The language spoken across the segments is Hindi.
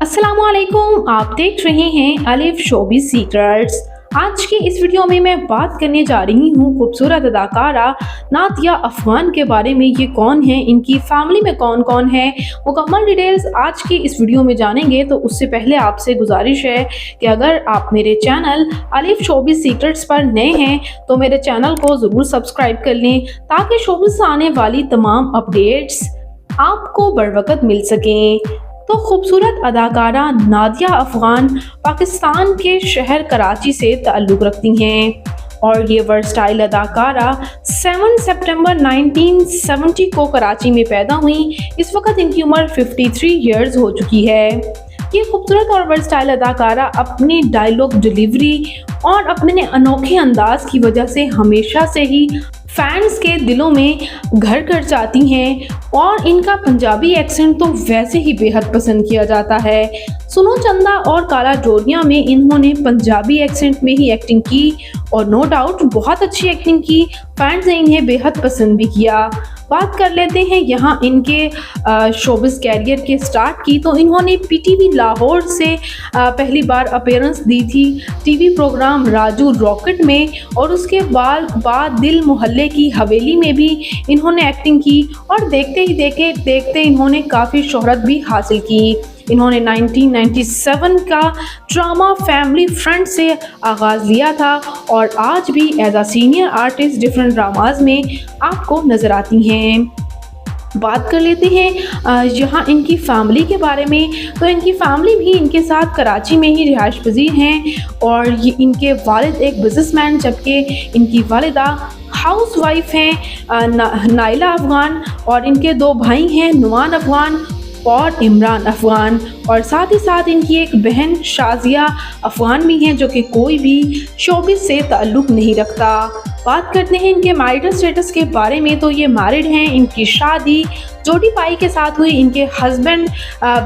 अस्सलामुअलैकुम, आप देख रहे हैं अलिफ शोबिज़ सीक्रेट्स। आज की इस वीडियो में मैं बात करने जा रही हूँ खूबसूरत अदाकारा नादिया अफगान के बारे में। ये कौन है, इनकी फैमिली में कौन कौन है, मुकम्मल डिटेल्स आज की इस वीडियो में जानेंगे। तो उससे पहले आपसे गुजारिश है कि अगर आप मेरे चैनल अलिफ शोबिज़ सीक्रेट्स पर नए हैं तो मेरे चैनल को ज़रूर सब्सक्राइब कर लें ताकि शोबिज़ से आने वाली तमाम अपडेट्स आपको बर वक्त मिल सकें। तो खूबसूरत अदाकारा नादिया अफगान पाकिस्तान के शहर कराची से ताल्लुक़ रखती हैं और ये वर्सटाइल अदाकारा 7 सितंबर 1970 को कराची में पैदा हुई। इस वक्त इनकी उम्र 53 ईयर्स हो चुकी है। ये खूबसूरत और वर्सटाइल अदाकारा अपनी डायलॉग डिलीवरी और अपने अनोखे अंदाज की वजह से हमेशा से ही फैंस के दिलों में घर कर जाती हैं और इनका पंजाबी एक्सेंट तो वैसे ही बेहद पसंद किया जाता है। सुनो चंदा और काला डोरिया में इन्होंने पंजाबी एक्सेंट में ही एक्टिंग की और नो डाउट बहुत अच्छी एक्टिंग की। फैंस ने इन्हें बेहद पसंद भी किया। बात कर लेते हैं यहाँ इनके शोबिज़ कैरियर के स्टार्ट की। तो इन्होंने पीटीवी लाहौर से पहली बार अपीयरेंस दी थी टीवी प्रोग्राम राजू रॉकेट में और उसके बाद दिल मोहल्ले की हवेली में भी इन्होंने एक्टिंग की और देखते ही देखते इन्होंने काफ़ी शोहरत भी हासिल की। इन्होंने 1997 का ड्रामा फैमिली फ्रेंड से आगाज़ लिया था और आज भी as a senior artist different dramas में आपको नज़र आती हैं। बात कर लेते हैं यहाँ इनकी फैमिली के बारे में। तो इनकी फैमिली भी इनके साथ कराची में ही रिहाइश पजीर हैं और ये इनके वालिद एक बिजनेसमैन जबकि इनकी वालिदा हाउस वाइफ हैं नाइला अफगान और इनके दो भाई हैं नुमान अफगान और इमरान अफगान और साथ ही साथ इनकी एक बहन शाजिया अफगान भी हैं जो कि कोई भी शोबिज़ से ताल्लुक़ नहीं रखता। बात करते हैं इनके मैरिटल स्टेटस के बारे में। तो ये मैरिड हैं। इनकी शादी जोडी पाई के साथ हुई। इनके हस्बैंड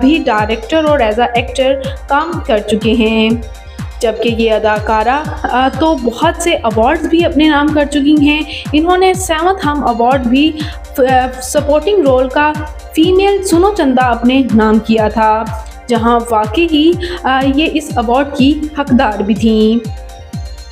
भी डायरेक्टर और एज अ एक्टर काम कर चुके हैं जबकि ये अदाकारा तो बहुत से अवार्ड्स भी अपने नाम कर चुकी हैं। इन्होंने 7th हम अवार्ड भी सपोर्टिंग रोल का फीमेल सुनो चंदा अपने नाम किया था जहां वाकई ही ये इस अवार्ड की हकदार भी थीं।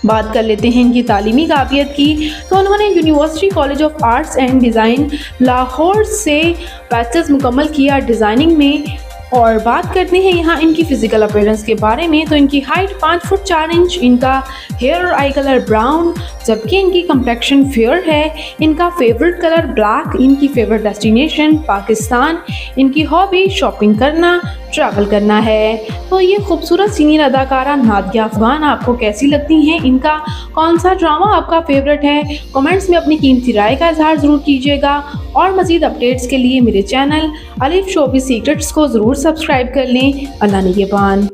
बात कर लेते हैं इनकी तालीमी काबिलियत की। तो उन्होंने university college of arts and design Lahore से बैचलर्स मुकम्मल किया डिज़ाइनिंग में। और बात करते हैं यहाँ इनकी फ़िज़िकल अपीयरेंस के बारे में। तो इनकी हाइट 5 फुट 4 इंच, इनका हेयर और आई कलर ब्राउन जबकि इनकी कम्प्लेक्शन फेयर है। इनका फेवरेट कलर ब्लैक, इनकी फेवरेट डेस्टिनेशन पाकिस्तान, इनकी हॉबी शॉपिंग करना, ट्रैवल करना है। तो ये खूबसूरत सीनियर अदाकारा नादिया अफगान आपको कैसी लगती हैं, इनका कौन सा ड्रामा आपका फेवरेट है, कमेंट्स में अपनी कीमती राय का इजहार ज़रूर कीजिएगा और मज़ीद अपडेट्स के लिए मेरे चैनल अलिफ शोबिज़ सीक्रेट्स को ज़रूर सब्सक्राइब कर लें। अल्लाह निगहबान।